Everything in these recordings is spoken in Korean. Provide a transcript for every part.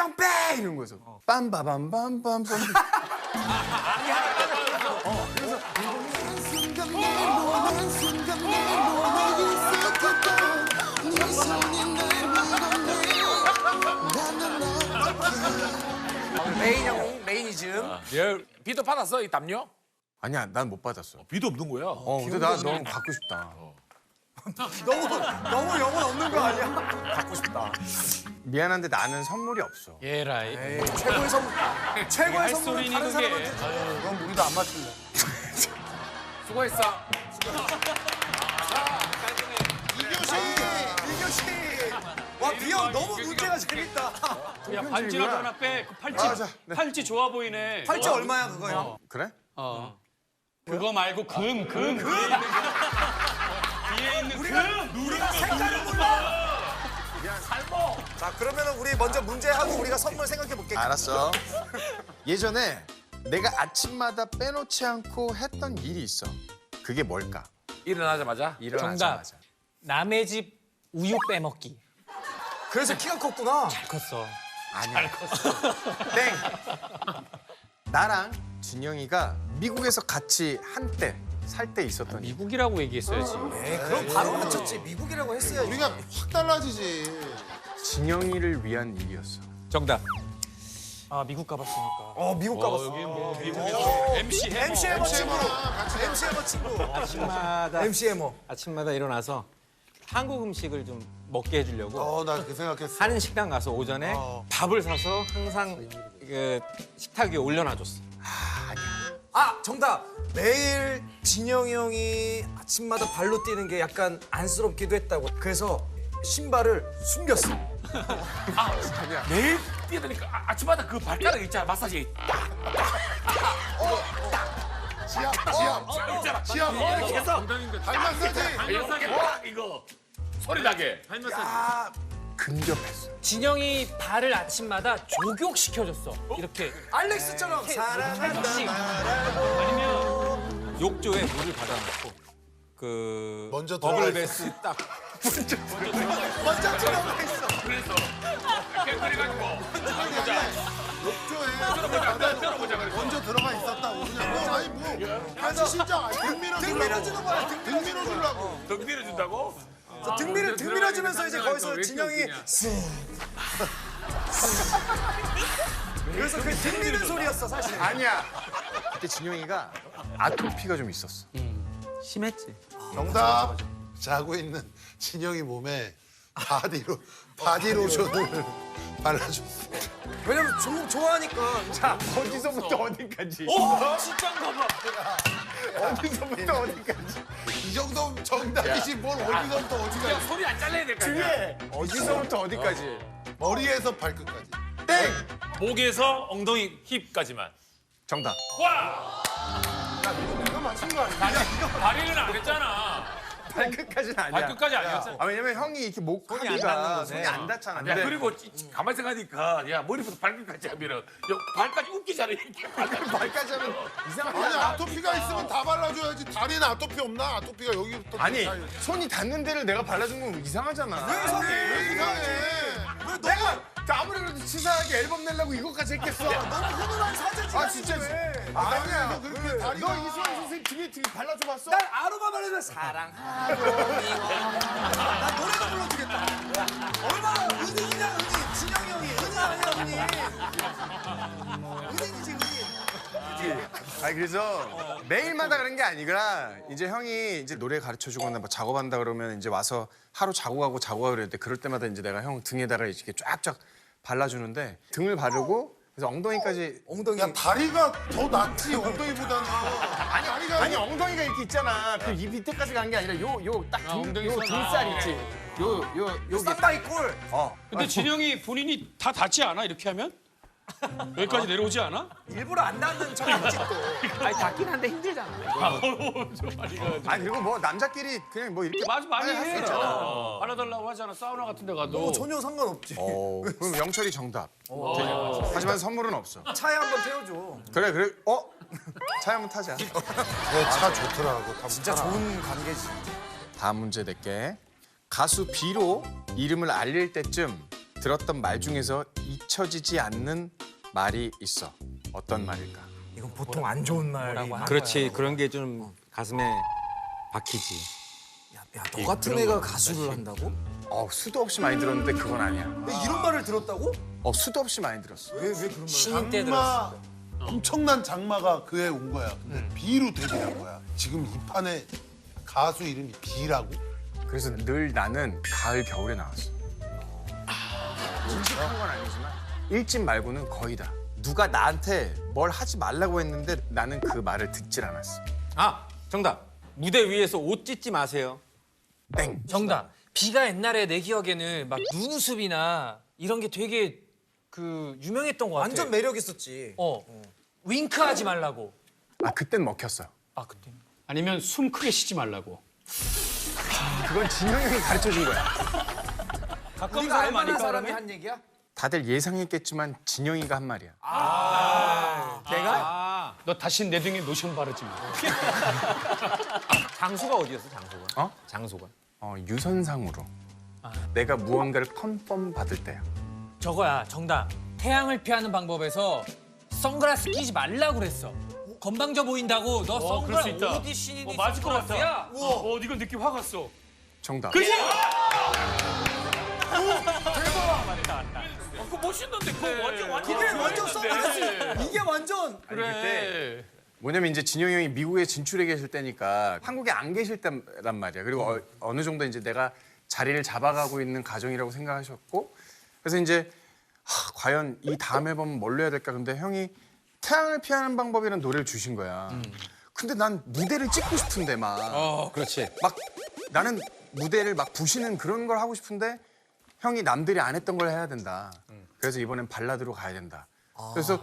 진영 빼! 이런 거죠. 빰바밤밤밤밤. 메인이즘. 예, 비도 받았어 이 담요? 아니야, 난 못 받았어. 비도 없는 거야. 근데 나 너무 갖고 싶다. 너무 영혼 없는 거 아니야? 갖고 싶다. 미안한데 나는 선물이 없어. 예라이. 최고의 선물. 최고의 할 선물은 소리니 다른 그게. 사람한테 줘. 그럼 우리도 안 맞출래. 수고했어. 이교씨. 와, 비형 너무 문제가 재밌다. 야 반지라도 하나 빼. 그 팔찌 아, 자, 네. 팔찌 좋아 보이네. 팔찌 얼마야 그거 형? 그래? 그거 말고 금. 뒤에 있는 금. 우리가 색깔을 몰라. 자, 그러면은 우리 먼저 문제하고 우리가 선물 생각해 볼게. 알았어. 예전에 내가 아침마다 빼놓지 않고 했던 일이 있어. 그게 뭘까? 일어나자마자. 일어나자마자. 남의 집 우유 빼먹기. 그래서 키가 컸구나. 컸어. 아니야. 땡. 나랑 진영이가 미국에서 같이 한때 살 때 있었던 일. 미국이라고 얘기했어야지. 그럼 바로 맞췄지. 미국이라고 했어야지. 우리가 확 달라지지. 진영이를 위한 일이었어. 정답. 아 미국 가봤으니까. 미국 가봤어. 여기 뭐 미국에서 MC 해머. MC 해머 친구. MC 해머 친구. 아침마다 MC 해머. 아침마다 일어나서 한국 음식을 좀 먹게 해주려고 나 그 생각했어. 하는 식당 가서 오전에 밥을 사서 항상 그 식탁 위에 올려놔줬어. 정답. 매일 진영이 형이 아침마다 발로 뛰는 게 약간 안쓰럽기도 했다고. 그래서 신발을 숨겼어. 매일 뛰어드니까 아침마다 그 발가락 있잖아 마사지. 지압. 이렇게 해서 발 마사지. 이렇게 딱 이거 소리 나게. 근접했어. 진영이 발을 아침마다 조격시켜줬어. 이렇게. 알렉스처럼 사랑한다. 아니면 욕조에 물을 받아놓고 그 먼저 들어가 버블베스 딱 먼저 들어가 있어. 그래서 이렇게 그래가지고 욕조에 먼저 들어가 있었다고. 그냥 아니 뭐 같이 신장 등 밀어주는 거야, 등 등 밀어주려고. 등 밀어준다고? 등 밀어주면서 이제 거기서 진영이 그래서 그 등 미는 소리였어 사실. 아니야. 그때 진영이가 아토피가 좀 있었어. 심했지. 정답. 자고 있는 진영이 몸에 바디로션을 발라줬어. 왜냐면 종목 좋아하니까. 자, 어디서부터 어디까지? 진짜인가 봐. 어디서부터 어디까지? 이 정도면 정답이지 뭘 어디서부터 야 어디까지. 소리 안 잘라야 될 거 아니야. 어디서부터 어디까지? 머리에서 발끝까지. 목에서 엉덩이 힙까지만. 정답. 와! 이거 맞춘 거 아니야? 다리는 안 했잖아. 발끝까지는 아니야. 발끝까지 아니었어. 왜냐면 형이 이렇게 목 안 하기가 닿는 거네. 손이 안 닿잖아. 야 근데 그리고 가만히 생각하니까 야 머리부터 발끝까지 하면은 야, 발까지 웃기잖아 이렇게. 발까지 하면 이상하지 아니 않아? 아토피가 있으면 다 발라줘야지. 다리는 아토피 없나? 아토피가 여기부터. 아니, 다 손이 닿는 데를 내가 발라준 건 이상하잖아. 왜 이상해? 내가 아무리 그래도 치사하게 앨범 내려고 이것까지 했겠어. 훈훈한 사진 찍었지. 아, 진짜. 아니야. 그래서 그렇게 다리가- 너 이수환 선생님 등에 발라줘 봤어? 난 아로마 바르면 사랑하고 난 노래도 불러주겠다. 얼마나 은인이냐 은인. 진영이 형이 은인 아니야 은인. 은인이지 은인. 아니 그래서 매일마다 그런 게 아니라 이제 형이 이제 노래 가르쳐 주거나 뭐 작업한다 그러면 이제 와서 하루 자고 가고 그랬는데 그럴 때마다 이제 내가 형 등에다가 이렇게 쫙쫙 발라주는데 등을 바르고 그래서 엉덩이까지 엉덩이. 야 다리가 더 낫지 엉덩이보다는. 아니 다리가 아니 엉덩이가 이렇게 있잖아. 그 이 밑에까지 간 게 아니라 요 등살 있지. 요 여기 쌍바이 꼴. 근데 진영이 본인이 다 닿지 않아 이렇게 하면? 여기까지 내려오지 않아? 일부러 안 닿는 척이지 또. 아니 닿긴 한데 힘들잖아. 아니 그리고 뭐 남자끼리 그냥 뭐 이렇게 맞아 많이 할수 해. 있잖아. 발라달라고 하잖아 사우나 같은 데 가도. 전혀 상관없지. 그럼 영철이 정답. 하지만 선물은 없어. 차에 한번 태워줘. 그래. 차에 한번 타자. 내 차 좋더라고. 진짜 좋은 관계지. 다음 문제 낼게. 가수 B로 이름을 알릴 때쯤 들었던 말 중에서 잊혀지지 않는 말이 있어. 어떤 말일까? 이건 보통 안 좋은 말이라고 하는 그렇지. 그런 게 좀 가슴에 박히지. 야, 너 같은 애가 가수를 한다고? 수도 없이 많이 들었는데 그건 아니야. 이런 말을 들었다고? 수도 없이 많이 들었어. 왜 그런 말을? 신인 때 장마 들었어. 엄청난 장마가 그에 온 거야. 근데 비로 데뷔한 거야. 지금 이 판에 가수 이름이 비라고? 그래서 늘 나는 가을 겨울에 나왔어. 인식한 건 아니지만 일집 말고는 거의 다. 누가 나한테 뭘 하지 말라고 했는데 나는 그 말을 듣질 않았어. 아, 정답. 무대 위에서 옷 찢지 마세요. 땡. 정답. 비가 옛날에 내 기억에는 막 눈웃음이나 이런 게 되게 그 유명했던 것 같아. 완전 매력 있었지. 윙크하지 말라고. 그땐 먹혔어. 아 그때. 아니면 숨 크게 쉬지 말라고. 그건 진영이 형이 가르쳐준 거야. 가까운 우리가 사람 알만한 아니까 사람이 그러면? 한 얘기야? 다들 예상했겠지만 진영이가 한 말이야. 내가? 너 다시 내 등에 로션 바르지 마. 장소가 어디였어, 장소가? 어? 장소가. 유선상으로. 내가 무언가를 컨펌 받을 때야. 저거야 정답. 태양을 피하는 방법에서 선글라스 끼지 말라고 그랬어. 건방져 보인다고 너 그럴 수 선글라스 있다. 어디 신인이 맞을 것 같아. 선글라스야? 이거 느낌 확 왔어. 정답. 그지? 그거 멋있는데 그거 완전 이게 완전 선글라스. 이게 완전. 그때 뭐냐면 이제 진영이 형이 미국에 진출해 계실 때니까 한국에 안 계실 때란 말이야. 그리고 어느 정도 이제 내가 자리를 잡아가고 있는 과정이라고 생각하셨고 그래서 이제 과연 이 다음 앨범은 뭘로 해야 될까? 근데 형이 태양을 피하는 방법이라는 노래를 주신 거야. 근데 난 무대를 찍고 싶은데 막 그렇지. 나는 무대를 막 부시는 그런 걸 하고 싶은데 형이 남들이 안 했던 걸 해야 된다. 그래서 이번엔 발라드로 가야 된다. 그래서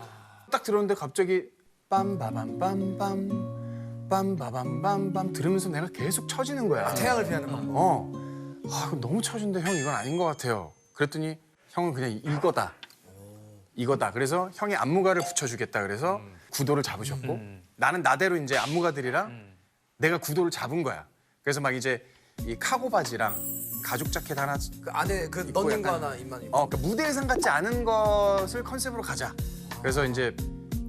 딱 들었는데 갑자기 빰바밤빰빰 빰바밤빰빰 들으면서 내가 계속 쳐지는 거야. 태양을 피하는 방법. 이거 너무 쳐준데 형 이건 아닌 것 같아요. 그랬더니 형은 그냥 이거다. 이거다. 그래서 형이 안무가를 붙여주겠다. 그래서 구도를 잡으셨고 나는 나대로 이제 안무가들이랑 내가 구도를 잡은 거야. 그래서 막 이제 이 카고 바지랑 가죽 자켓 하나 그 안에 그 입고 넣는 거 약간- 하나 입만 입고. 그러니까 무대 의상 같지 않은 것을 컨셉으로 가자. 그래서 이제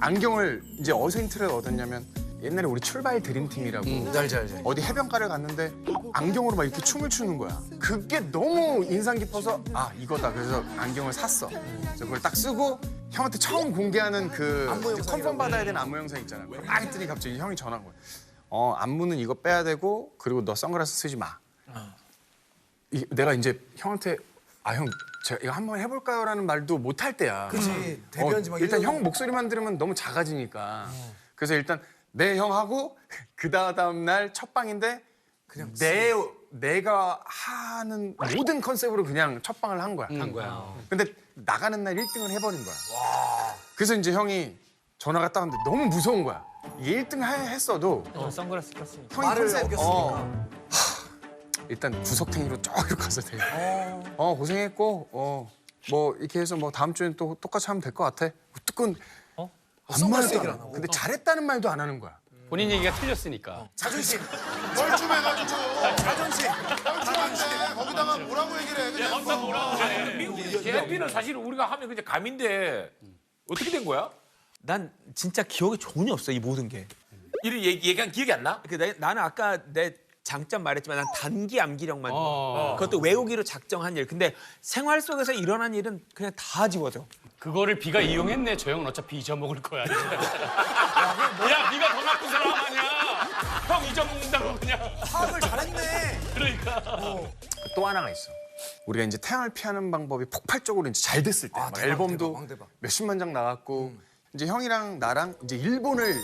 안경을 이제 어디서 힌트를 얻었냐면 옛날에 우리 출발 드림팀이라고 알지. 어디 해변가를 갔는데 안경으로 막 이렇게 춤을 추는 거야. 그게 너무 인상 깊어서 이거다. 그래서 안경을 샀어. 그래서 그걸 딱 쓰고 형한테 처음 공개하는 그 안무 이제 영상이라고. 컨펌 받아야 되는 안무 영상 있잖아. 그걸 딱 했더니 갑자기 형이 전화한 거야. 안무는 이거 빼야 되고 그리고 너 선글라스 쓰지 마. 내가 이제 형한테 형 제가 이거 한번 해볼까요라는 말도 못 할 때야. 그치. 데뷔한 지막 일단 1년 형 목소리만 들으면 너무 작아지니까. 그래서 일단 네 형 하고 그 다음 날 첫 방인데 그냥 내가 하는 모든 컨셉으로 그냥 첫 방을 한 거야. 근데 나가는 날 1등을 해버린 거야. 그래서 이제 형이 전화가 딱 왔는데 너무 무서운 거야. 이게 1등 했어도 선글라스 꼈으니까. 형이 말을 컨셉 어겼으니까. 일단 구석탱이로 쭉 이렇게 가서 돼. 고생했고 뭐 이렇게 해서 뭐 다음 주엔 또 똑같이 하면 될 것 같아. 뜨끈 아무 선글라스 말도 얘기를 안 안 하고. 하고. 근데 잘했다는 말도 안 하는 거야. 본인 얘기가 틀렸으니까. 자존심. 뻘쭘해가지고 자존심. 뻘쭘한데 거기다가 뭐라고 얘기를 해 그냥. 미국 JYP는 사실 우리가 하면 그냥 감인데 어떻게 된 거야? 난 진짜 기억이 전혀 없어 이 모든 게. 이런 얘기한 기억이 안 나? 나는 아까 내 장점 말했지만 난 단기 암기력만 좋아. 그것도 외우기로 작정한 일. 근데 생활 속에서 일어난 일은 그냥 다 지워져. 그거를 비가 이용했네. 저 형은 어차피 잊어먹을 거야. 야, 네가 더 나쁜 사람 아니야. 형 잊어먹는다고 그냥. 파악을 잘했네. 그러니까. 또 하나가 있어. 우리가 이제 태양을 피하는 방법이 폭발적으로 이제 잘 됐을 때, 막 대박, 앨범도 대박, 왕대박. 몇십만 장 나갔고 이제 형이랑 나랑 이제 일본을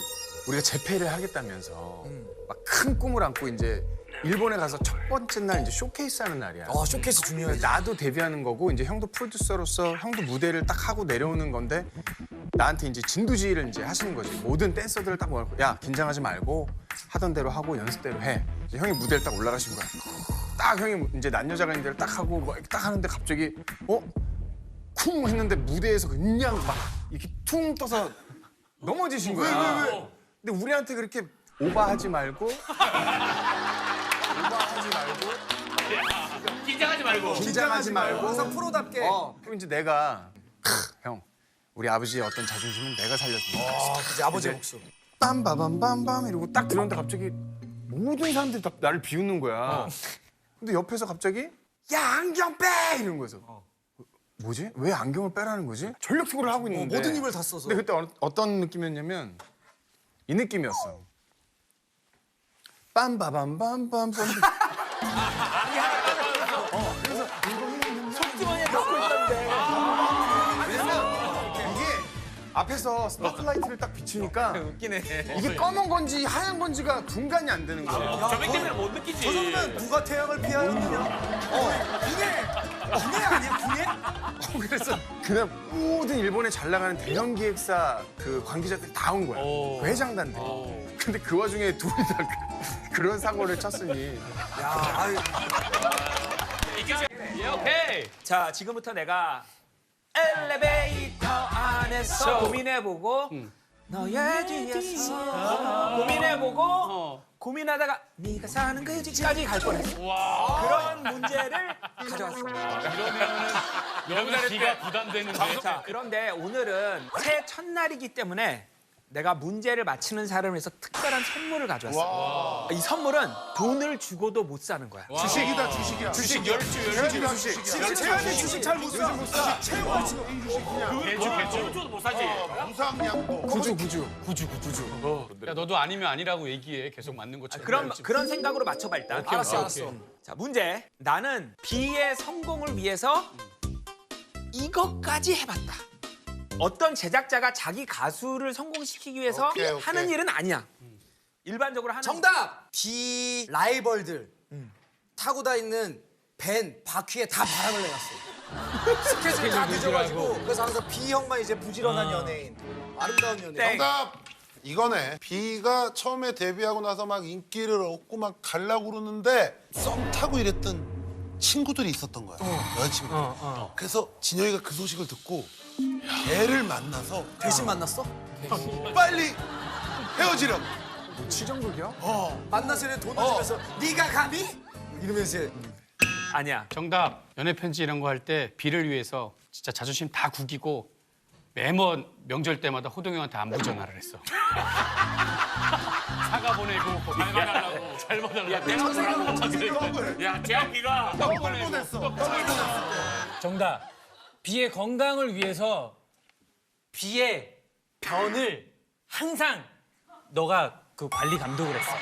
우리가 재패를 하겠다면서 막 큰 꿈을 안고 이제 일본에 가서 첫 번째 날 이제 쇼케이스 하는 날이야. 쇼케이스 중요해. 나도 데뷔하는 거고 이제 형도 프로듀서로서 형도 무대를 딱 하고 내려오는 건데 나한테 이제 진두지휘를 이제 하시는 거지. 모든 댄서들을 딱 모아놓고 야 긴장하지 말고 하던 대로 하고 연습대로 해. 이제 형이 무대를 딱 올라가신 거야. 딱 형이 이제 난여자가 있는 데를 딱 하고 막 이렇게 딱 하는데 갑자기 쿵 했는데 무대에서 그냥 막 이렇게 퉁 떠서 넘어지신 거야. 왜? 근데 우리한테 그렇게 오버하지 말고 긴장하지 말고. 긴장하지 말고. 항상 프로답게. 그리고 이제 내가 형 우리 아버지의 어떤 자존심은 내가 살렸습니다. 이제 아버지의 목숨. 빰바밤빰빰 이러고 딱 들었는데 갑자기 모든 사람들이 다 나를 비웃는 거야. 근데 옆에서 갑자기 야 안경 빼 이러는 거였어. 뭐지? 왜 안경을 빼라는 거지? 전력투구를 하고 있는데 모든 힘을 다 써서. 근데 그때 어떤 느낌이었냐면 이 느낌이었어. 빰바밤빰빰빰 속주머니에 넣고 있던데. 이게 앞에서 스포트라이트를 딱 비추니까 웃기네. 이게 검은 건지 하얀 건지가 분간이 안 되는 거야. 조명 때문에 못 느끼지. 저 정도면 누가 태양을 피하였느냐? 분해 아니야 분해? 그래서 그냥 모든 일본에 잘 나가는 대형 기획사 그 관계자들이 다 온 거야. 회장단들. 근데 그 와중에 둘이 다 그런 사고를 쳤으니. 예, 오케이. 자, 지금부터 내가 엘리베이터 안에서 고민해보고 너의 뒤에서 고민해보고 고민하다가 네가 사는 그 집까지 갈 뻔했어. 그런 문제를 가져왔습니다. 너무 기가 부담되는데. 자, 그런데 오늘은 새해 첫날이기 때문에 내가 문제를 맞히는 사람을 위해서 특별한 선물을 가져왔어. 이 선물은 돈을 주고도 못 사는 거야. 주식이다, 주식이야. 주식 열주 주식. 최근에 주식 잘 못 사. 최고 지금. 저도 못 사지. 무상양도. 구주. 야, 너도 아니면 아니라고 얘기해. 계속 맞는 것처럼. 그런 생각으로 맞춰봐 일단. 알았어. 자, 문제. 나는 B의 성공을 위해서 이것까지 해봤다. 어떤 제작자가 자기 가수를 성공시키기 위해서 오케이. 하는 일은 아니야. 일반적으로 하는 정답! B 라이벌들 타고 다니는 벤 바퀴에 다 바람을 내놨어. 스케줄 다 늦어가지고 그래서 항상 B 형만 이제 부지런한 연예인, 아름다운 연예인. 땡. 정답! 이거네. B가 처음에 데뷔하고 나서 막 인기를 얻고 막 가려고 그러는데 썸 타고 이랬던 친구들이 있었던 거야. 여자친구. 그래서 진영이가 그 소식을 듣고 걔를 만나서 대신 만났어? 빨리 헤어지려고. 치정극이야? 만나서 이렇게 돈을 주면서 네가 감히? 이러면서 아니야. 정답. 연애 편지 이런 거 할 때 비를 위해서 진짜 자존심 다 구기고 매번 명절 때마다 호동 형한테 안부 전화를 했어. 사과 보내고 잘 받아달라고. 잘 받아달라고. 내가 보라고. 야, 제아비가 정답. 비의 건강을 위해서 비의 변을 항상 너가 그 관리 감독을 했어.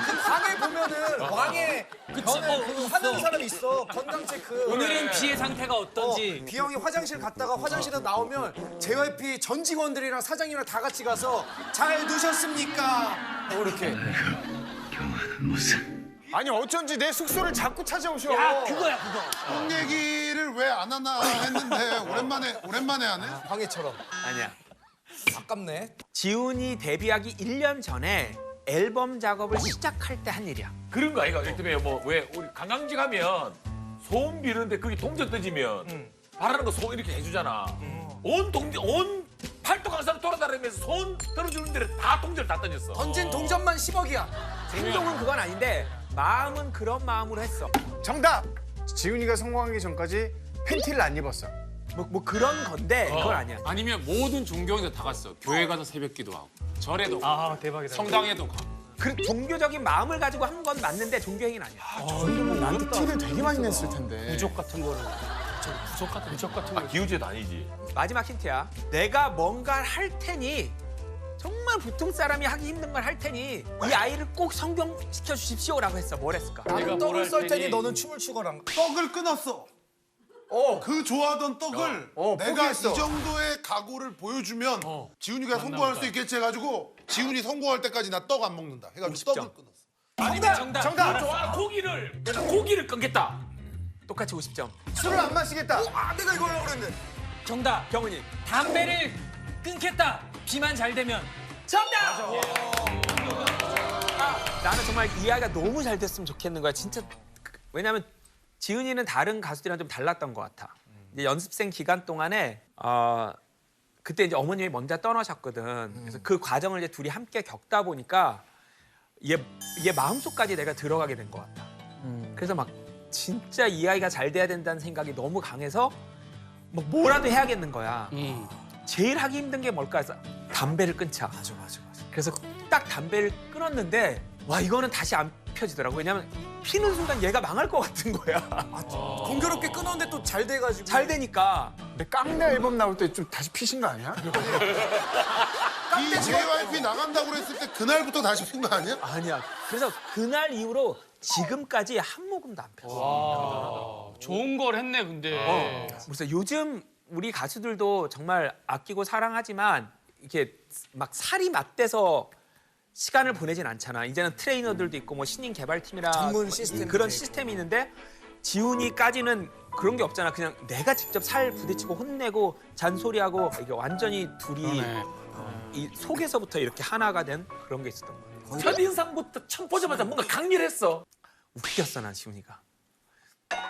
그 방에 보면은 왕의 변을 있어. 하는 사람이 있어. 건강 체크. 오늘은 비의 상태가 어떤지. B 형이 화장실 갔다가 화장실에 나오면 JYP 전 직원들이랑 사장님이랑 다 같이 가서 잘 드셨습니까? 이렇게. 아니 어쩐지 내 숙소를 자꾸 찾아오셔. 야, 그거야, 그거. 형 얘기를 왜 안 하나 했는데 오랜만에 하네. 방해처럼. 아니야. 아깝네. 지훈이 데뷔하기 1년 전에 앨범 작업을 시작할 때 한 일이야. 그런 거 아이가? 예를 뭐 왜 우리 관광지 가면 소음 비는데 거기 동전 떠지면 바라는 거 소음 이렇게 해주잖아. 온 팔도 강산 돌아다니면서 손 떨어주는 데를 다 동전 다 던졌어. 던진 동전만 10억이야. 행동은 그건 아닌데 마음은 그런 마음으로 했어. 정답. 지훈이가 성공하기 전까지 팬티를 안 입었어. 뭐 그런 건데 그건 아니야. 아니면 모든 종교에서 다 갔어. 교회 가서 새벽 기도하고, 절에도 가고, 아, 대박이다. 성당에도 가고. 그 종교적인 마음을 가지고 한 건 맞는데 종교행위는 아니야. 나한테 티를 되게 많이 냈을 텐데. 부족 같은 거를. 부족 같은 거. 기우제도 아니지. 마지막 힌트야. 내가 뭔가를 할 테니 정말 보통 사람이 하기 힘든 걸 할 테니 이 아이를 꼭 성공시켜 주십시오라고 했어. 뭘 했을까? 내가 나는 뭘 떡을 할 썰 테니 테니 너는 춤을 추거라. 떡을 끊었어. 그 좋아하던 떡을 내가 포기했어. 이 정도의 각오를 보여주면 지훈이가 성공할 수 있겠지 해가지고 지훈이 성공할 때까지 나 떡 안 먹는다 해가지고 떡을 끊었어. 정답. 좋아, 고기를 끊겠다. 똑같이 50점. 술을 안 마시겠다. 내가 이거 하려고 그랬는데. 정답. 경훈이. 담배를 끊겠다. 비만 잘 되면. 정답! 나는 정말 이 아이가 너무 잘 됐으면 좋겠는 거야. 진짜. 왜냐면 지은이는 다른 가수들이랑 좀 달랐던 것 같아. 이제 연습생 기간 동안에 그때 이제 어머님이 먼저 떠나셨거든. 그래서 그 과정을 이제 둘이 함께 겪다 보니까 얘 마음속까지 내가 들어가게 된 것 같아. 그래서 막 진짜 이 아이가 잘 돼야 된다는 생각이 너무 강해서 뭐 뭐라도 해야겠는 거야. 제일 하기 힘든 게 뭘까 해서 담배를 끊자. 맞아. 그래서 딱 담배를 끊었는데 와 이거는 다시 안 펴지더라고. 왜냐면 피는 순간 얘가 망할 것 같은 거야. 공교롭게 끊었는데 또 잘 돼가지고. 잘 되니까 근데 깡내 앨범 나올 때 좀 다시 피신 거 아니야? 이 JYP 나간다고 그랬을 때 그날부터 다시 핀 거 아니야? 아니야. 그래서 그날 이후로 지금까지 한 모금도 안 폈어. 좋은 걸 했네 근데. 그래서 요즘 우리 가수들도 정말 아끼고 사랑하지만 이렇게 막 살이 맞대서 시간을 보내진 않잖아. 이제는 트레이너들도 있고 뭐 신인 개발팀이라 전문 시스템이 그런 있고. 시스템이 있는데 지훈이까지는 그런 게 없잖아. 그냥 내가 직접 살 부딪히고 혼내고 잔소리하고 이게 완전히 둘이 이 속에서부터 이렇게 하나가 된 그런 게 있었던 거야. 첫인상부터 처음 보자마자 뭔가 강렬했어. 웃겼어 난 지훈이가.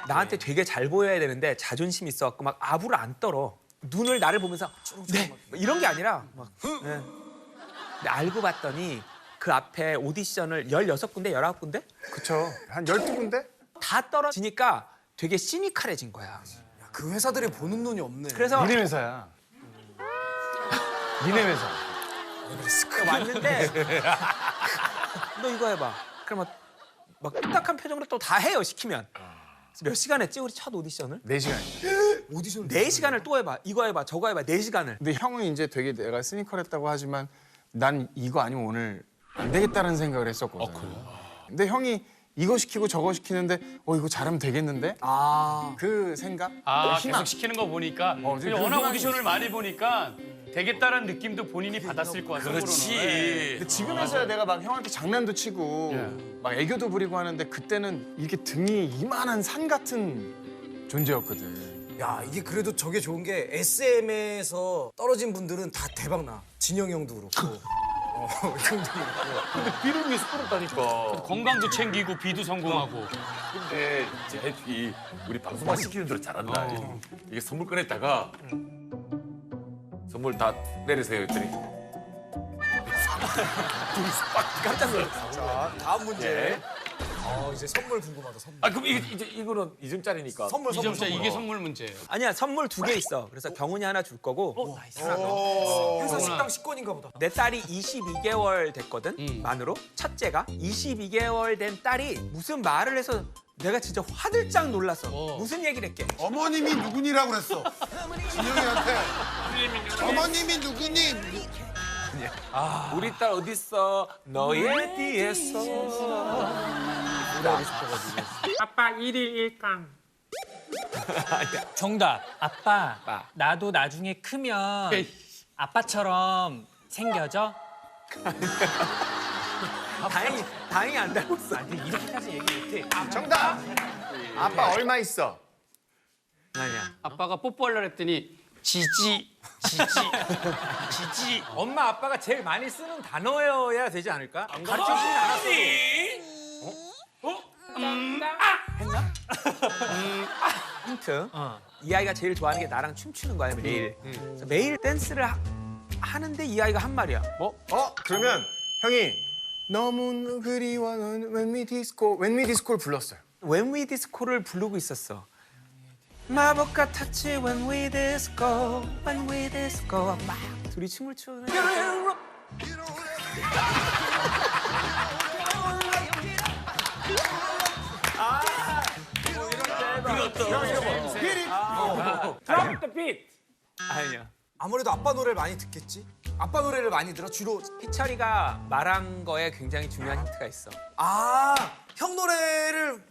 나한테 되게 잘 보여야 되는데 자존심이 있어갖고 막 아부를 안 떨어. 눈을 나를 보면서 네 이런 게 아니라 막 네. 근데 알고 봤더니 그 앞에 오디션을 16군데 19군데 그쵸. 한 12군데? 다 떨어지니까 되게 시니컬해진 거야. 그 회사들이 보는 눈이 없네. 그래서 니네 회사야. 니네 회사. 왔는데 너 이거 해봐. 그러면 막 삐딱한 표정으로 또 다 해요 시키면. 그래서 몇 시간 했지 우리 첫 오디션을? 4시간이야. 오디션 4시간을 또 해봐. 이거 해봐 저거 해봐 4시간을. 근데 형은 이제 되게 내가 시니컬했다고 하지만 난 이거 아니면 오늘 안 되겠다는 생각을 했었거든. 근데 형이 이거 시키고 저거 시키는데 이거 잘하면 되겠는데? 그 생각? 아 그 희망. 계속 시키는 거 보니까 지금 워낙 희망이 오디션을 많이 보니까 되겠다라는 느낌도 본인이 받았을 거야. 속으로는. 근데 지금에서야 내가 막 형한테 장난도 치고 막 애교도 부리고 하는데 그때는 이렇게 등이 이만한 산 같은 존재였거든. 야 이게 그래도 저게 좋은 게 SM에서 떨어진 분들은 다 대박 나. 진영이 형도 그렇고. 형도 그렇고. 근데 비를 위해서 끌었다니까. 건강도 챙기고 비도 성공하고. 근데 이 우리 방송만 시키는 대로 잘한다. 이게 선물 꺼냈다가 선물 다 내리세요 했더니 둘이서 빡 깜짝 놀랐어. 자 다음 문제. 이제 선물 궁금하다. 선물. 아 그럼 이거는 2점짜리니까. 선물. 2점짜 이게 선물 문제예요. 아니야 선물 2개 있어. 그래서 경훈이 하나 줄 거고 회사 식당 식권인가 보다. 내 딸이 22개월 됐거든 만으로. 첫째가 22개월 된 딸이 무슨 말을 해서 내가 진짜 화들짝 놀랐어. 무슨 얘기를 했게? 어머님이 누구니라고 그랬어. 진영이한테. 어머님이 누구니? 우리 딸 어딨어? 너의 뒤에서. 아빠 1일 1강. 정답. 아빠. 나도 나중에 크면 아빠처럼 생겨져? 다행히 안 닮았어. 이렇게까지 얘기 못해. 정답! 아빠 얼마 있어? 아니야. 아빠가 뽀뽀하려고 했더니 지지. 엄마 아빠가 제일 많이 쓰는 단어여야 되지 않을까? 가르쳐주진 않았어. 힌트. 이 아이가 제일 좋아하는 게 나랑 춤추는 거야 매일. 그래서 매일 댄스를 하는데 이 아이가 한 말이야. 그러면 형이 너무 그리워 When We Disco를 불렀어요. When We Disco를 부르고 있었어. 마법 같았지 When We Disco, When We Disco 막 둘이 춤을 추는. Drop the beat. 아니야. 아무래도 아빠 노래를 많이 듣겠지. 아빠 노래를 많이 들어 주로. 희철이가 말한 거에 굉장히 중요한 힌트가 있어. 형 노래를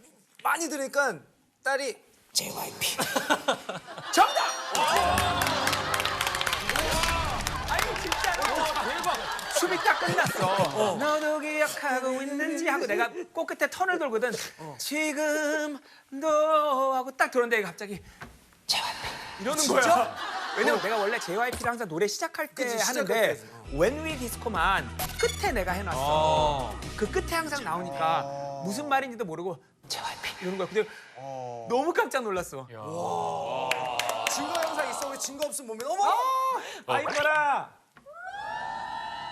많이 들으니까 딸이 JYP. 정답! 아니 진짜로 대박. 춤이 딱 끝났어. 너도 기억하고 있는지 하고 내가 코끝에 턴을 돌거든. 지금도 하고 딱 들었는데 갑자기 JYP 이러는 거야. 왜냐면 내가 원래 JYP를 항상 노래 시작할 때 그치, 하는데 시작할 When We Disco만 끝에 내가 해놨어. 그 끝에 항상 나오니까 무슨 말인지도 모르고 JYP 이러는 거야. 근데 너무 깜짝 놀랐어. 증거 영상 있어. 우리 증거 없으면 보면 어머. 아이뻐라.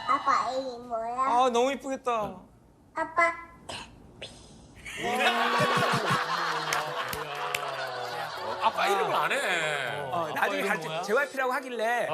아빠 이름 뭐야? 너무 이쁘겠다. 아빠 아빠 이름을 안 해. 나중에 가르쳐 JYP라고 하길래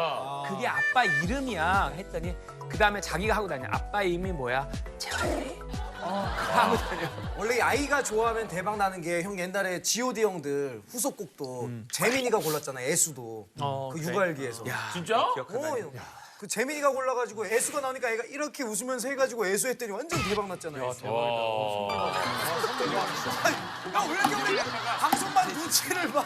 그게 아빠 이름이야 했더니 그 다음에 자기가 하고 다녀. 아빠 이름이 뭐야? JYP. 하고 다녀. 원래 이 아이가 좋아하면 대박 나는 게 형 옛날에 G.O.D 형들 후속곡도 재민이가 골랐잖아. 애수도 그 육아일기에서. 진짜? 형. 그 재민이가 골라가지고 애수가 나오니까 애가 이렇게 웃으면서 해가지고 애수 했더니 완전 대박 났잖아요. 형 왜 이렇게 우리 방송만 눈치를 봐.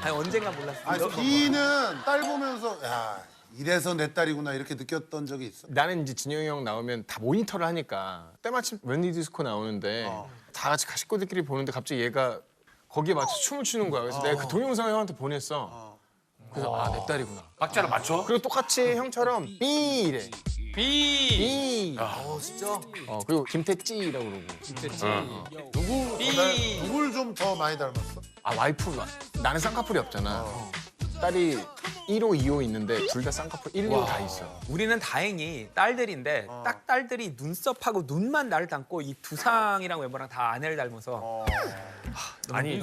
아니 언젠가 몰랐어. 아니, B는 딸 보면서 야 이래서 내 딸이구나 이렇게 느꼈던 적이 있어? 나는 이제 진영이 형 나오면 다 모니터를 하니까 때마침 웬디 디스코 나오는데 다 같이 식구들끼리 보는데 갑자기 얘가 거기에 맞춰 춤을 추는 거야. 그래서 내가 그 동영상을 형한테 보냈어. 그래서 아, 내 딸이구나. 박자를 맞춰? 그리고 똑같이 형처럼 삐 이래. 삐. 진짜? 그리고 김태찌라고 그러고. 김태찌. 누굴 좀 더 많이 닮았어? 아 와이프가 나는 쌍꺼풀이 없잖아. 딸이 1호, 2호 있는데 둘 다 쌍꺼풀 1, 2호 다 있어. 우리는 다행히 딸들인데 딱 딸들이 눈썹하고 눈만 나를 닮고 이 두상이랑 외모랑 다 아내를 닮아서 아니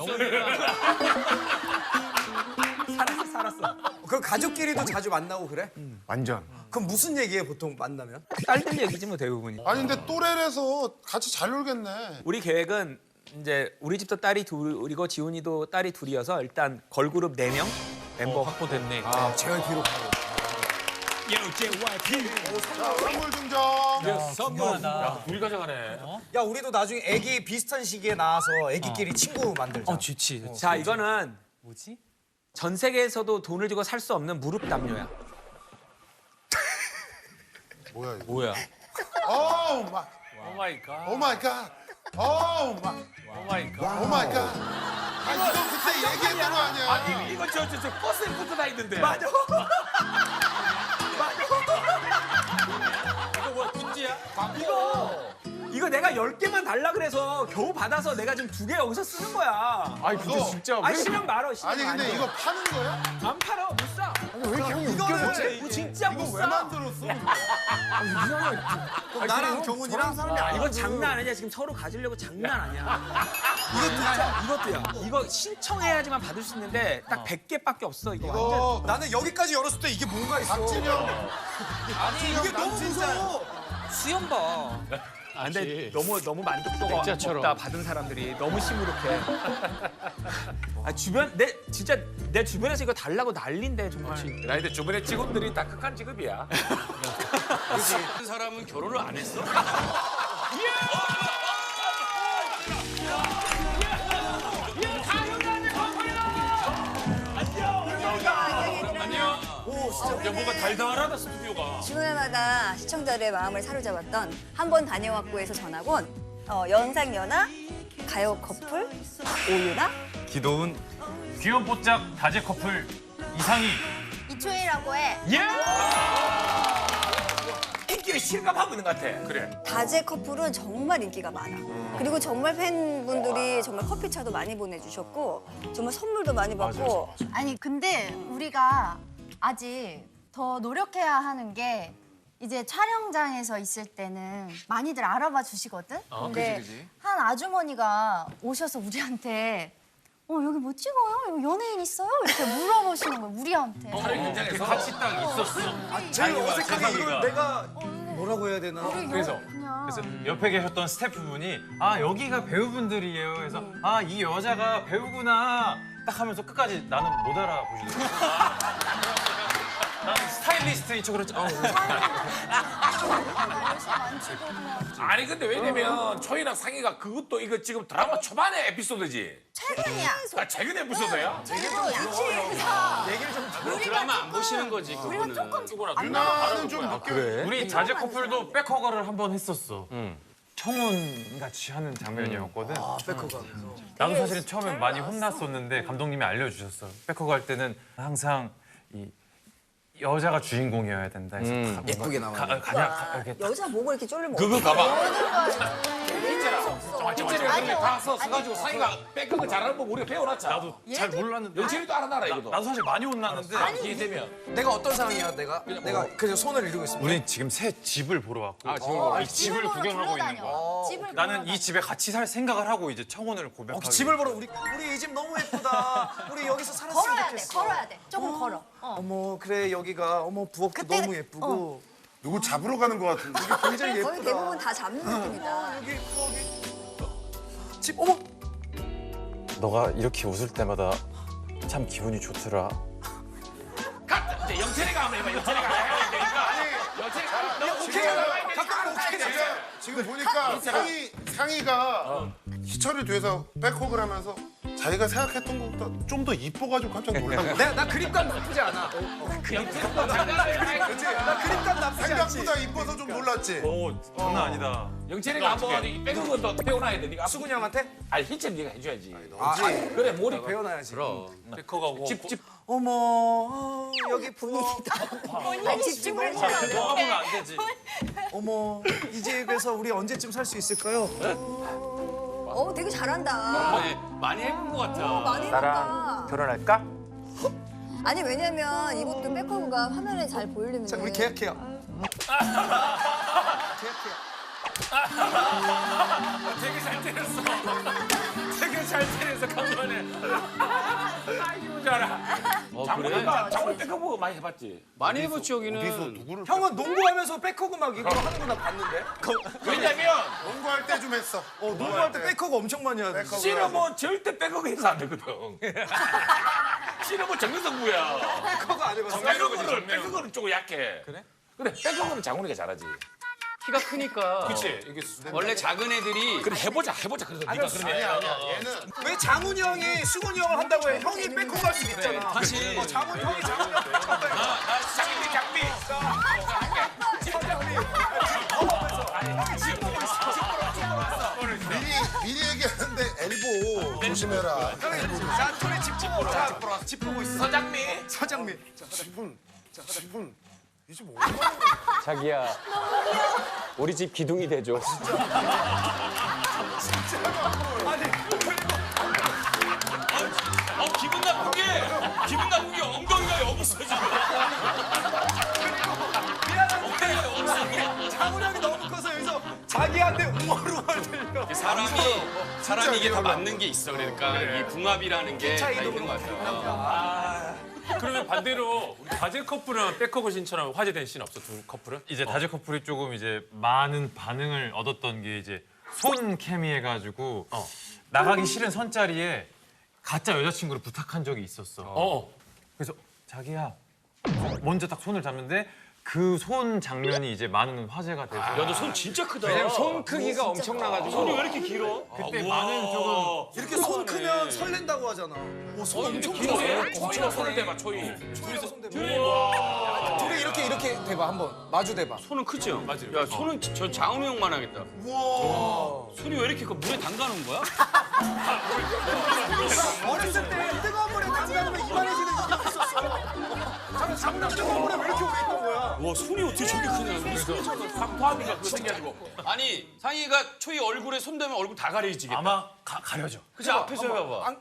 살았어. 그 가족끼리도 자주 만나고 그래? 완전. 그럼 무슨 얘기해 보통 만나면? 딸들 얘기지 뭐 대부분이. 아니 근데 또래라서 같이 잘 놀겠네. 우리 계획은 이제 우리 집도 딸이 둘이고 지훈이도 딸이 둘이어서 일단 걸그룹 4명 멤버 확보됐네. JYP로 자, 선물 증정. 선물하다. 둘이 가져가네. 야 우리도 나중에 애기 비슷한 시기에 나와서 애기끼리 친구 만들자. 좋지. 자 이거는 뭐지? 전 세계에서도 돈을 주고 살 수 없는 무릎 담요야. 뭐야 이거? 뭐야? 오 마이 오 마이 갓. 오 마이 갓. 오 마이 오 마이 갓. 오 마이 갓. 아 이거 그때 얘기했던 거 아니야? 아니 이거 저 버스에 붙어 다니는데. 맞아. 이거 뭐 굿즈야? 이거 내가 10개만 달라 그래서 겨우 받아서 내가 지금 2개 여기서 쓰는 거야. 아니 근데 진짜 아니 시면 말어. 시면 아니 근데 이거 파는 거야? 안 팔아 못 사. 왜 이렇게 형이 웃겨서 이거 진짜 못 왜 사. 만들었어? 그럼 나랑 경훈이랑 이거 장난 아니야. 지금 서로 가지려고 장난 아니야. 이것도야. 이거 신청해야지만 받을 수 있는데 딱 100개밖에 없어. 이거 완전. 이거 나는 여기까지 열었을 때 이게 뭔가 있어. 박진영 이게 너무 무서워. 수염 봐. 근데 너무 만족도가 없다 받은 사람들이 너무 시무룩해. 주변 내 주변에서 이거 달라고 난린데 정말. 나 근데 주변에 직원들이 다 극한 직업이야. 그 사람은 결혼을 안 했어? 야 뭔가 달달하다 스튜디오가. 주말마다 시청자들의 마음을 사로잡았던 한 번 다녀왔고에서 전학 온 연상연하, 가요 커플, 오유나, 기도훈, 귀염뽀짝 다재 커플 이상희. 이초희라고 해. 인기를 실감하고 있는 것 같아. 그래. 다재 커플은 정말 인기가 많아. 그리고 정말 팬분들이 정말 커피차도 많이 보내주셨고 정말 선물도 많이 받고. 아니 근데 우리가 아직 더 노력해야 하는 게 이제 촬영장에서 있을 때는 많이들 알아봐 주시거든? 근데 한 아주머니가 오셔서 우리한테 여기 뭐 찍어요? 여기 연예인 있어요? 이렇게 물어보시는 거예요, 우리한테. 촬영 현장에서 같이 딱 있었어. 제일 어색하게 이걸 내가 뭐라고 해야 되나? 그래서 옆에 계셨던 스태프분이 아 여기가 배우분들이에요. 그래서 아 이 여자가 배우구나 딱 하면서 끝까지 나는 못 알아보시더라고요. 나는 스타일리스트인 척을 했죠. 아니 근데 왜냐면 초이랑 상희가 그것도 이거 지금 드라마 초반의 에피소드지. 최근이야. 아 최근 에피소드야? 그리고 야채에서 드라마 안 보시는 거지 우리가 그거는. 조금 누나는 좀 느껴. 우리 자제 커플도 백허거를 한 번 했었어. 청혼 같이 하는 장면이었거든. 백허가. 나도 사실은 처음에 많이 혼났었는데 감독님이 알려주셨어. 백허거 할 때는 항상 이 여자가 주인공이어야 된다 해서 다 뭔가 예쁘게 나와야 돼. 이렇게 여자 목을 이렇게 졸리면 그거 가봐. 아니요. 다 써가지고 상이가 백허그 잘하는 법 우리가 배워놨잖아. 나도 잘 몰랐는데. 영철이도 알아놔라 이거도. 나도 사실 많이 혼났는데. 기회 되면. 내가 어떤 상황이야 내가? 내가 그래서 손을 이루고 있습니다. 우린 지금 새 집을 보러 왔고 이 집을 구경하고 있는 거야. 집을 나는 보러 이 집에 같이 살 생각을 하고 이제 청혼을 고백하고. 집을 보러 우리 이 집 너무 예쁘다. 우리 여기서 살았으면 걸어야 돼. 좋겠어. 걸어야 돼. 조금 걸어. 어머 그래 여기가 어머 부엌도 그때- 너무 예쁘고 누구 잡으러 가는 것 같은데. 굉장히 예쁘다. 거의 대부분 다 잡는 느낌이다. 여기 집 어머 너가 이렇게 웃을 때마다 참 기분이 좋더라. 이제 영철이가 한번 해봐. 영철이가 해야 되니까. 영철이가 오케이 가끔 오케이 지금 보니까 상이가 희철이 뒤에서 백허그를 하면서 자기가 생각했던 것보다 좀 더 이뻐가지고 깜짝 놀란 거야. 나 그립감 나쁘지 않아. 나 그립감 나쁘지 않지. 생각보다 이뻐서 좀 놀랐지. 오 장난 아니다. 영철이가 한번 이 백허그 또 배워놔야 돼. 네가 수근이 형한테? 아니 희철 네가 해줘야지. 아니, 그래 머리 배워놔야지. 백허가고 집 어머 여기 분위기다. 아니, 집중을 해주면 안 돼. 보면 안 되지. 어머 이 집에서 우리 언제쯤 살 수 있을까요? 되게 잘한다. 많이 해본 것 같아. 많이 해봤다. 결혼할까? 아니 왜냐면 이것도 백허그가 화면에 잘 보이려면. 자 우리 계약해요. 되게 잘 때렸어. 되게 잘 때렸어 간만에. 아이 기분 좋아라. 장모님 백허그 많이 해봤지. 많이 해봤지 여기는. 형은 농구하면서 백허그 막 이거 하는 거 나 봤는데? 왜냐면 농구할 때 좀 했어. 농구할 때 백허그 엄청 많이 하던데. 씨름은 절대 백허그 해서 안 되거든. 씨름은 정면성부야. 백허그 안 해봤어. 백허그는 조금 약해. 그래? 그래 백허그는 장훈이가 잘하지. 키가 크니까. 그치. 이게 원래 작은 애들이 그래 해보자. 그래서 네가 그러면. 아니야. 얘는 왜 장훈이 형이 수근이 형을 한다고 해? 형이 백허그 할 수 있잖아. 사실 장훈이 형이 장훈이 형 백허그 한다고 해. 장비. 미리 얘기하는데 엘보 조심해라. 짠토리 집 보고 있어. 서장미. 서장미. 집은 이제 뭐? 자기야, 우리 집 기둥이 되죠. 기분 나쁜 게 엉덩이가 여기 있어 지금. 장훈이 형이 너무 커서 여기서 자기한테 웅얼웅얼 들려. 사람이 이게 다 맞는 게 있어. 그러니까 이 궁합이라는 게 다 있는 것 같아. 그러면 반대로 우리 다재 커플은 백허그 신처럼 화제된 씬 없어? 두 커플은? 이제 다재 커플이 조금 이제 많은 반응을 얻었던 게 이제 손 케미 해가지고 나가기 싫은 선자리에 가짜 여자친구를 부탁한 적이 있었어. 그래서 자기야 먼저 딱 손을 잡는데 그 손 장면이 이제 많은 화제가 돼서 야, 너 손 진짜 크다. 왜냐면 손 크기가 엄청나가지고. 손이 왜 이렇게 길어? 그때 많은 조금 이렇게 손 크면 설렌다고 하잖아. 손 엄청 길어. 크네. 초이랑 손을 대봐 초이. 둘이 이렇게 대봐 한번 마주 대봐. 손은 크죠? 맞아요. 야, 손은 저 장훈이 형만 하겠다. 우와. 손이 왜 이렇게 커? 물에 담가놓은 거야? 어렸을 때 뜨거운 물에 담가놓으면 이만해지는 이유가 있었어. 장훈 뜨거운 물에 왜 이렇게 오래 있던 거야? 와, 손이 어떻게 저렇게 크냐. 그래서 상포함이가 그거 생겨가지고. 아니, 상희가 초이 얼굴에 손 대면 얼굴 다 가려지겠다. 아마 가려져. 그치, 앞에서 해봐봐.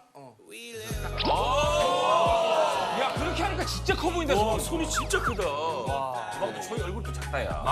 야, 그렇게 하니까 진짜 커 보인다. 손이 진짜 크다. 초이 얼굴도 작다야.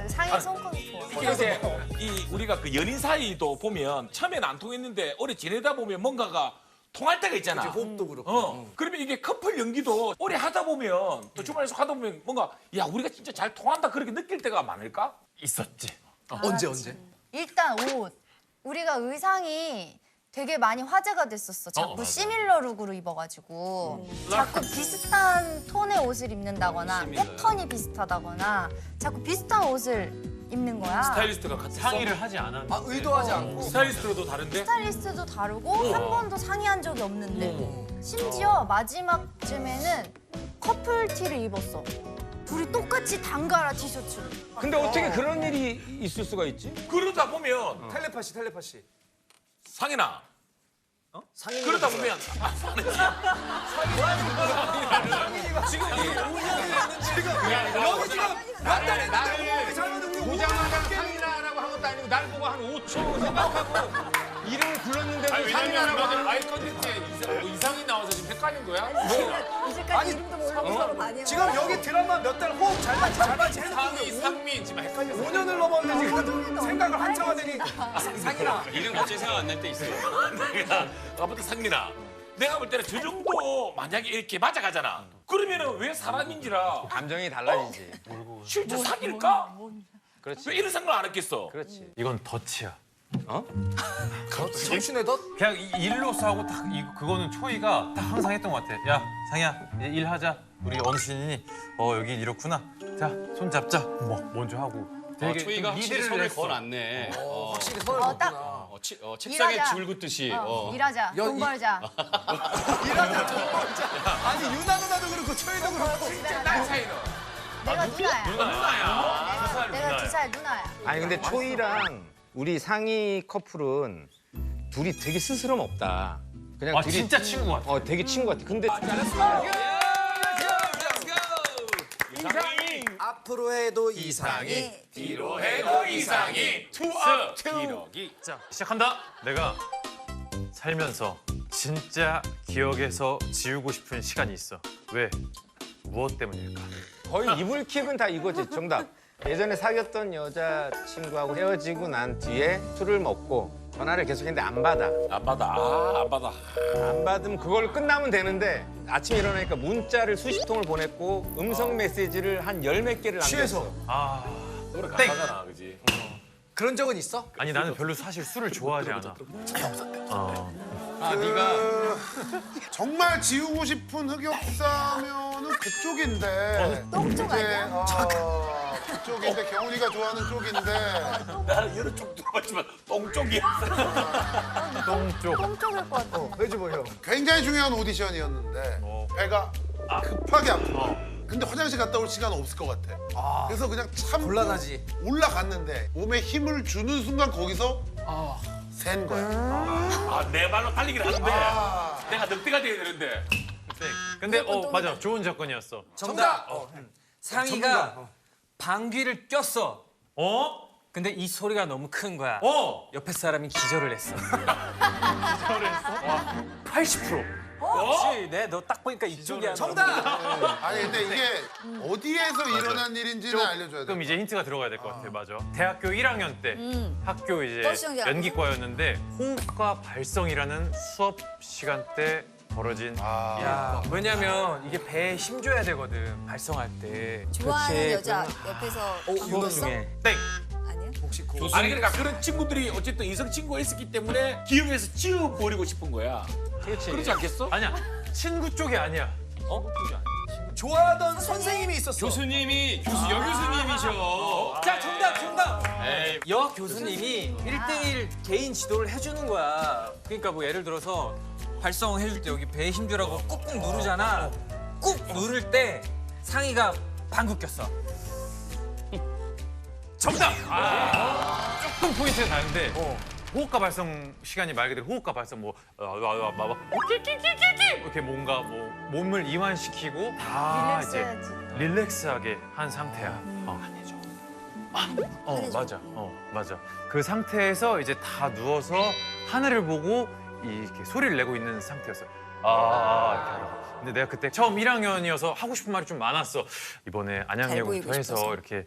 상의 손컵이 좋아. 이게 이제 이 우리가 그 연인 사이도 보면 처음에는 안 통했는데 오래 지내다 보면 뭔가가 통할 때가 있잖아. 호흡도 그렇고. 그러면 이게 커플 연기도 오래 하다 보면 또 주말에서 하다 보면 뭔가 야 우리가 진짜 잘 통한다 그렇게 느낄 때가 많을까? 있었지. 언제? 일단 옷. 우리가 의상이 되게 많이 화제가 됐었어. 자꾸 시밀러 룩으로 입어가지고 자꾸 비슷한 톤의 옷을 입는다거나 패턴이 비슷하다거나 자꾸 비슷한 옷을 입는 거야. 스타일리스트가 같이 상의를 하지 않았는데. 아 의도하지 않고. 스타일리스트도 다른데? 스타일리스트도 다르고 한 번도 상의한 적이 없는데 심지어 마지막쯤에는 커플 티를 입었어. 둘이 똑같이 단가라 티셔츠를. 근데 어떻게 그런 일이 있을 수가 있지? 그러다 보면 텔레파시. 상인아 상인이 그러다 보면 지금 이 5년의 지금 여기 지금 몇 달에 나를 보자마자 상이나라고 한 것도 아니고 날 보고 한 5초 생각하고 이름을 불렀는데도 아니 상이나라고 왜냐면 하는 아이 컨텐츠에 이상이 나와서 지금 헷갈린 거야? 이제까지 이름도 모르고 서로 반응. 지금 여기 드라마 몇 달 호흡 잘 맞지 상이 상민 지금 헷갈렸어. 5년을 넘었는데 지금 생각을 한참 하더니 상이나 이름 갑자기 생각 안 날 때 있어요. 내가 아무튼 상민아, 내가 볼 때는 저 정도 만약에 이렇게 맞아가잖아. 그러면은 왜 사람인지라 감정이 달라지지. 실제 사귈까? 그렇지. 왜 이런 생각 안 했겠어? 그렇지. 이건 덫이야. 청춘의 덫? 그냥 일로서 하고 딱 그거는 초이가 딱 항상 했던 것 같아. 야 상이야 이제 일하자. 우리 어느 신이니 여기 이렇구나. 자 손 잡자. 뭐 먼저 하고. 되게 초이가 좀 확실히 리드를 손을 했어. 걸었네. 확실히 손을 딱 뒀구나. 책상에 일하자. 줄 긋듯이. 일하자. 돈 벌자. 일하자 돈 벌자. 아니 유나 누나도 그렇고 초이도 그렇고. 나이 차이는? 내가 누나야. 누나야. 내가 2살 누나야. 아니 근데 초이랑 우리 상이 커플은 둘이 되게 스스럼 없다. 그냥 아 둘이 진짜 친구 같아. 되게 친구 같아. 근데 앞으로 해도 이상이. 뒤로 해도 이상이 투업 기록이. 자 시작한다. 내가 살면서 진짜 기억에서 지우고 싶은 시간이 있어. 왜? 무엇 때문일까? 거의 이불킥은 다 이거지. 정답. 예전에 사귀었던 여자친구하고 헤어지고 난 뒤에 술을 먹고 전화를 계속했는데 안 받아. 안 받아. 안 받아. 안 받으면 그걸 끝나면 되는데 아침에 일어나니까 문자를 수십 통을 보냈고 음성 메시지를 한 열 몇 개를 남겼어. 아 노래 가사잖아, 그지? 그런 적은 있어? 아니 나는 별로 사실 술을 좋아하지 않아. 정말 지우고 싶은 흑역사면은 그쪽인데. 똥쪽 아니야? 그쪽인데 경훈이가 좋아하는 쪽인데. 나는 여러 쪽도 봤지만 똥쪽이야. 똥쪽. 똥쪽일 것 같아. 해줘봐 형. 굉장히 중요한 오디션이었는데 배가 급하게 아파. 근데 화장실 갔다 올 시간 없을 것 같아. 그래서 그냥 참 곤란하지. 올라갔는데 몸에 힘을 주는 순간 거기서 센 거야. 내 발로 달리기를 하는데 아. 내가 늑대가 돼야 되는데. 근데 맞아 좋은 접근이었어. 정답. 상이가 방귀를 꼈어. 근데 이 소리가 너무 큰 거야. 옆에 사람이 기절을 했어. 기절을 했어? 80%. 그렇지. 너 딱 보니까 이쪽이야. 정답. 아니 근데 이게 어디에서 일어난 일인지는 알려줘야 돼. 조금 이제 힌트가 들어가야 될 것 같아. 맞아. 대학교 1학년 때 학교 이제 버스정지 아니야? 연기과였는데 호흡과 발성이라는 수업 시간 때 벌어진 야, 왜냐면 이게 배에 힘 줘야 되거든. 발성할 때. 좋아하는 그렇지. 여자 옆에서 방귀였어? 땡. 아니야? 혹시 그 아니 그러니까 그런 친구들이 어쨌든 이성 친구가 있었기 때문에 기억에서 지워버리고 싶은 거야. 그렇지. 그렇지 않겠어? 아니야. 친구 쪽이 아니야. 좋아하던 선생님이 있었어. 교수님이 여교수님이셔. 자, 정답. 여 교수님이 1대1 개인 지도를 해주는 거야. 그러니까 뭐 예를 들어서 발성해줄 때 여기 배에 힘주라고 꾹꾹 누르잖아. 꾹 누를 때 상이가 방귀 꼈어. 정답. 조금 포인트가 다른데 호흡과 발성 시간이 말 그대로 호흡과 발성 이렇게 뭔가 몸을 이완시키고 다 이제 릴렉스하게 한 상태야. 맞아. 그 상태에서 이제 다 누워서 하늘을 보고 이렇게 소리를 내고 있는 상태였어. 이렇게 하라고. 근데 내가 그때 처음 1학년이어서 하고 싶은 말이 좀 많았어. 이번에 안양예고부터 해서 싶어서. 이렇게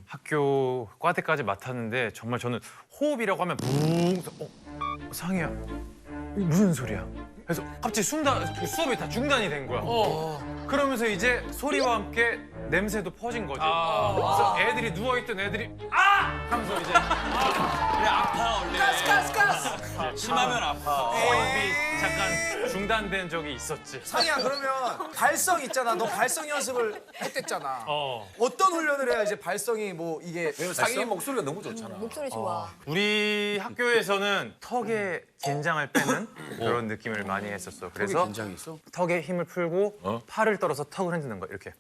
학교 과대까지 맡았는데 정말 저는 호흡이라고 하면 붕 상이야. 이게 무슨 소리야? 그래서 갑자기 수업이 다 중단이 된 거야. 그러면서 이제 소리와 함께 냄새도 퍼진 거지. 그래서 애들이 누워있던 애들이 하면서 이제 그래 아파 원래. 가스. 심하면 아파. 호흡이 잠깐 중단된 적이 있었지. 상이야 그러면 발성 있잖아. 너 발성 연습을 했댔잖아. 어떤 훈련을 해야 이제 발성이 뭐 이게 상이 목소리가 너무 좋잖아. 목소리 좋아. 우리 학교에서는 턱에 긴장을 빼는 그런 느낌을 많이 했었어. 그래서 긴장이 있어? 턱에 힘을 풀고 팔을 떨어서 턱을 흔드는 거야. 이렇게.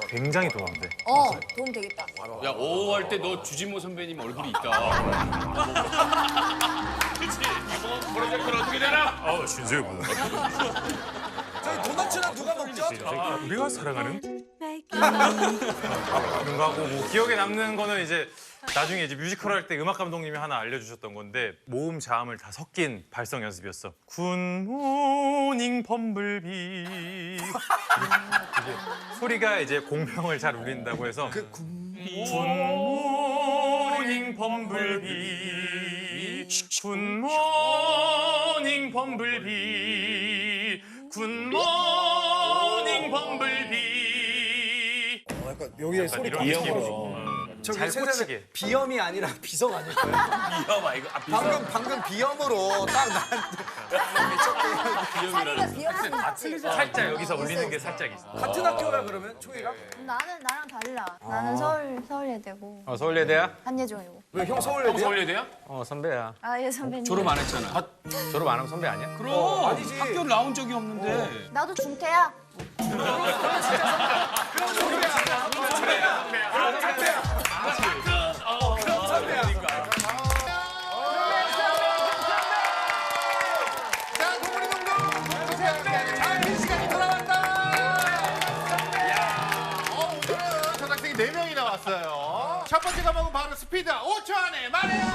굉장히 도움돼. 도움 되겠다. 야, 오 할 때 너 주진모 선배님 얼굴이 있다. 그치? 프로젝트는 어떻게 되나? 신세부. 저희 도넛은 우리가 사랑하는 그런 거 하고 뭐 기억에 남는 거는 이제 나중에 이제 뮤지컬 할 때 음악 감독님이 하나 알려주셨던 건데 모음 자음을 다 섞인 발성 연습이었어. 굿모닝 범블비 이게 소리가 이제 공명을 잘 울린다고 해서 굿모닝 범블비 굿모닝 범블비 굿모닝 범블비 여기에 소리 이런 느낌으로 저기 잘 세상에 꽂히게. 비염이 아니라 비성 아닐까요? 비염아 이거. 방금 비염으로 딱 나한테 사리가 비어하는 살짝 여기서 울리는 게 살짝 있어. 같은 학교야 그러면 총이랑? 나는 나랑 달라. 나는 서울예대고 서울예대야? 한예종이고. 왜 형 서울예대야? 서울예대야? 선배야. 아예 선배님. 졸업 안 했잖아. 졸업 안 하면 선배 아니야? 그럼 아니지. 학교를 나온 적이 없는데. 나도 중퇴야. 자, 동물이동동 잘된 시간이 돌아왔다. 오늘은 전학생이 4명이 나왔어요. 첫 번째 과목은 바로 스피드 5초 안에 말해요.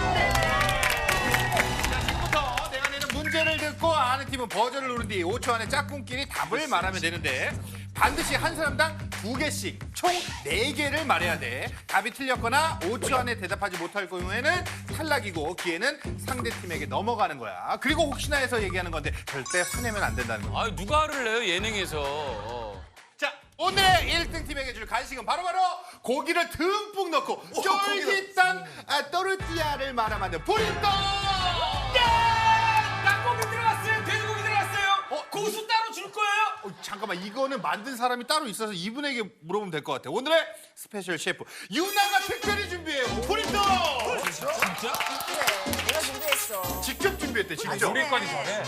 자, 지금부터 내가 내는 문제를 듣고 아는 팀은 버전을 누른 뒤 5초 안에 짝꿍끼리 답을 말하면 되는데 반드시 한 사람당 2개씩 총 4개를 말해야 돼. 답이 틀렸거나 5초 안에 대답하지 못할 경우에는 탈락이고 기회는 상대 팀에게 넘어가는 거야. 그리고 혹시나 해서 얘기하는 건데 절대 화내면 안 된다는 거야. 아 누가 화를 내요 예능에서. 자, 오늘의 1등 팀에게 줄 간식은 바로바로 고기를 듬뿍 넣고 쫄깃한 또르띠아를 말아 만든 브리또! 닭고기 들어갔어요. 돼지고기 들어갔어요. 고수 따로 줄 거예요? 잠깐만, 이거는 만든 사람이 따로 있어서 이분에게 물어보면 될 것 같아. 오늘의 스페셜 셰프 유나가 특별히 준비해 브리또! 진짜? 내가 준비했어. 직접 준비했대, 직접. 요리까지 잘해.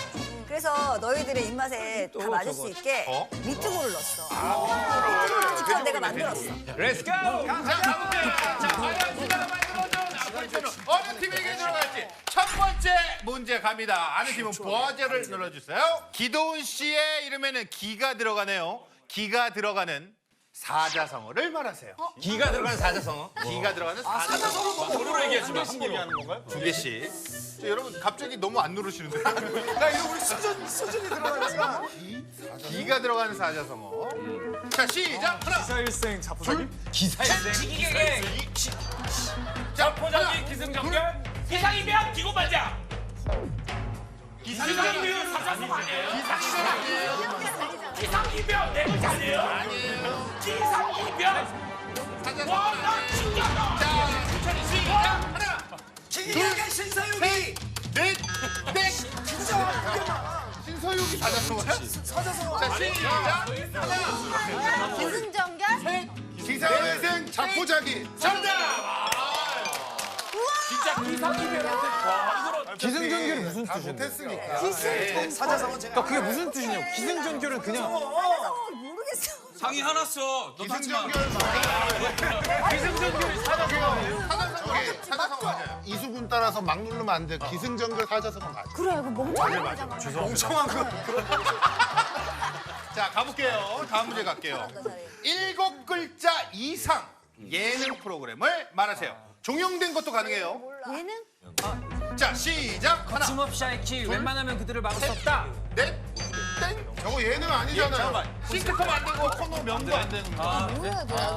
그래서 너희들의 입맛에 다 맞을 수 있게 미트볼을 넣었어. 미트볼을 직접 내가 만들었어. 렛츠 고! 자, 가볼게요. 자, 과연 유나가 만들어준 아버지는 어느 팀에게 들어갈지 첫 번째 문제 갑니다. 아는 팀은 버저를 눌러주세요. 기도훈 씨의 이름에는 기가 들어가네요. 기가 들어가는 사자성어를 말하세요. 기가 들어가는 사자성어. 기가 들어가는 사자성어. 뭐로 얘기하지 마. 하는 건가요? 2개씩. 여러분 갑자기 너무 안 누르시는데? 나 이거 우리 수준이 들어가니까. 기가 들어가는 사자성어. 자, 시작. 하나. 기사일생 자포자기? 기계계. 자, 포자기 기승전결. 기상이면 기고만장. 기상이면 사자성 아니에요? 기상이면 내 글자 아니에요? 아니에요. 기상이면 와나 신기하다. 자, 수찬이 시작. 하나. 기계계 신서유기! 넷. 신서유기 사자성어야? 사자성어. 자, 시작. 하나. 기승전결? 기사회생 자포자기. 정답. 진짜 기상이면한테 기승전결이 무슨 다 뜻인데? 못했으니까. 사자성어 제가. 그게 무슨 뜻이냐고. 기승전결은 그냥 사자성어 모르겠어. 상의 하나 써. 너 하지 마. 기승전결이 사자성어. 사자성어 맞아요. 이수근 따라서 막 누르면 안 돼. 기승전결 사자성어 맞아. 그래, 그 멍청한 거잖아. 멍청한 거. 자, 가볼게요. 다음 문제 갈게요. 7글자 이상 예능 프로그램을 말하세요. 종영된 것도 가능해요. 얘는? 자, 시작. 하나, 춤업샤의 키 웬만하면 그들을 막을 수 없다. 넷, 땡. 저거 예능 아니잖아요. 잠깐만. 싱크톱 안 되고 코너 명도 안 되는 거.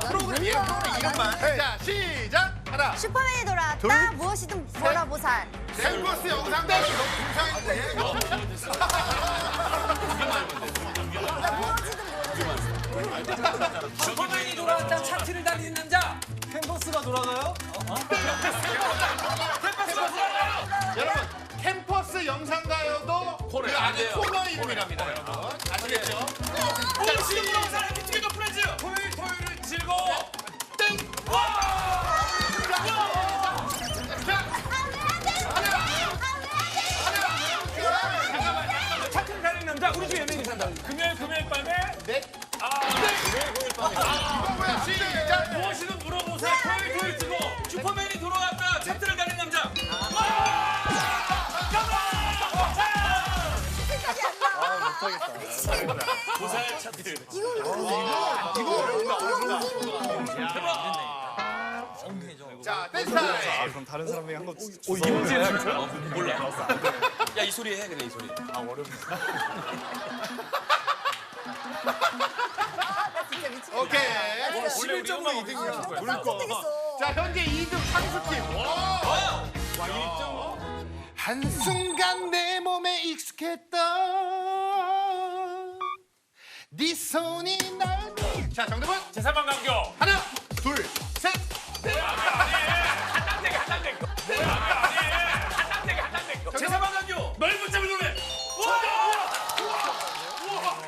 프로그램 예능 프로그램 이름만. 자, 시작. 하나. 슈퍼맨이 돌아왔다. 무엇이든 몰아보살. 셀버스 영상 대시 너무 이상인데. 슈퍼맨이 돌아왔다. 차트를 달리는 남자. 캔버스가 돌아가요? 여러분, 캠퍼스 영상가요도 코너 그 안 안에 돼요. 코너 이름이랍니다, 여러분. 아시겠죠? 자, 지금으로 사람 미팅도 프렌즈. 토요일을 즐거워. 땡. 차트를 달리는 남자. 우리 집 연예인이 산다. 금요일 밤에 넷. 뭐야? 시작. 무엇이든 물어보세요. 토요일 뜨고 슈퍼맨이 돌아왔다. 차트를 달리는 남자. 못하겠다. 보살 자, 댄스 타임. 아, 그럼 다른 사람이 한거 몰라. 야 이 소리 해 그래 이 소리. 오케이. 11점으로 2등이야. 자, 현재 2등 상수팀. 와. 한순간 내 몸에 익숙했던 네 손이 날. 자, 정답은 제3만 강교. 하나, 둘, 셋. 제3만 강교. 널 붙잡을 노래.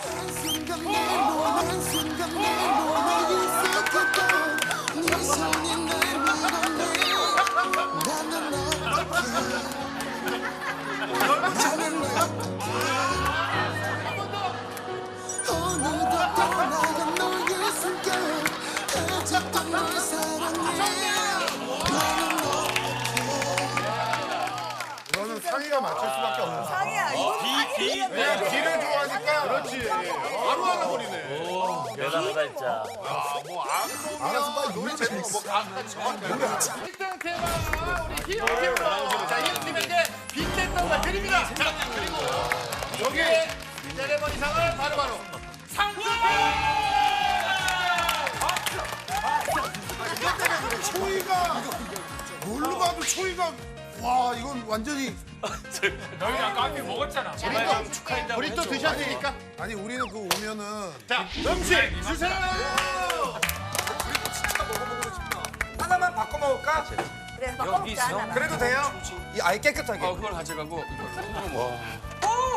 한순간 내 몸에 익숙했던 네 손이 날 밀어내 나는 어느덧 떠나간 너의 숨결 아직도 널 사랑해 너는 상의가 맞출 수밖에 없는 상황. 상이야. 이거는 상이야. 내가 뒤를 좋아하니까. 그렇지. 바로 알아버리네. 대단하다 진짜. 알아서 빨리 노래 제목 뭐 가사 정확히. 1등 테마 우리 히어 팀. 자, 히어 팀에게 빈대떡을 드립니다. 자, 그리고 여기에 세레머니상을 바로바로 상수팀. 초이가 뭘로 봐도 초이가 와 이건 완전히 너희 아까 한개 먹었잖아. 우리 또 드셨으니까. 아니 우리는 그 오면은 자 음식 주세요. 하나만 바꿔 먹을까? 그래, 바꿔먹자, 하나만. 그래도 돼요? 이 아예 깨끗하게. 그걸 가져가고 이거.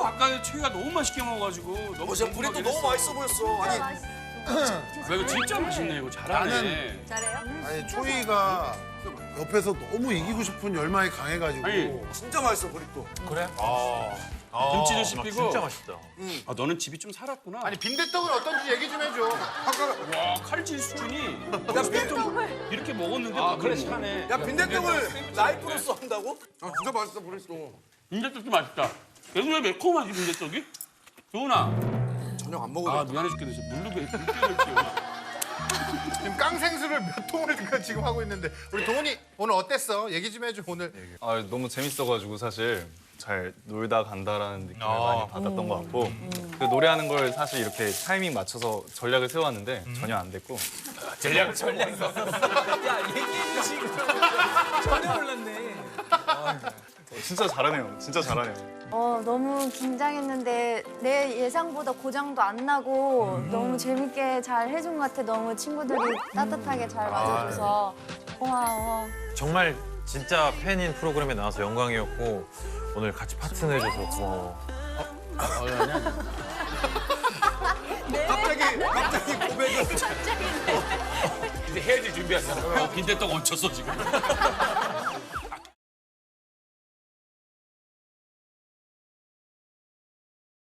아까 최희가 너무 맛있게 먹어가지고 너무. 어제 브리또 너무 맛있어 보였어. 아니 이거 진짜 맛있네 이거 잘하네. 잘해요? 아니 초이가 옆에서 너무 이기고 싶은 열망이 강해가지고 아니, 진짜 맛있어 브리또. 김치도 씹히고. 진짜 맛있다. 아 너는 집이 좀 살았구나. 아니 빈대떡은 어떤지 얘기 좀 해줘. 와 칼질 수준이. 야 빈대떡을 이렇게 먹었는데. 아 그래 하네. 야 빈대떡을 라이프로서 한다고? 아 진짜 맛있어 브리또. 빈대떡도 맛있다. 계속 왜 매콤하지 빈대떡이? 도훈아. 저녁 안 먹어도 아 미안해 죽겠네. 물로 끓여줄게요. 지금 깡생수를 몇 통을 지금 하고 있는데 우리 도훈이 오늘 어땠어? 얘기 좀 해줘 오늘. 아, 너무 재밌어가지고 사실 잘 놀다 간다라는 느낌을 많이 받았던 것 같고 그 노래하는 걸 사실 이렇게 타이밍 맞춰서 전략을 세웠는데 전혀 안 됐고 전략. 야 얘기해 지금 전혀 몰랐네. 진짜 잘하네요. 진짜 잘하네요. 너무 긴장했는데 내 예상보다 고장도 안 나고 너무 재밌게 잘 해준 것 같아. 너무 친구들이 따뜻하게 잘 맞아줘서 고마워. 정말 진짜 팬인 프로그램에 나와서 영광이었고 오늘 같이 파트너해줘서 고마워. 갑자기 고백을. 이제 헤어질 준비하잖아. 빈대떡 얹혔어 지금.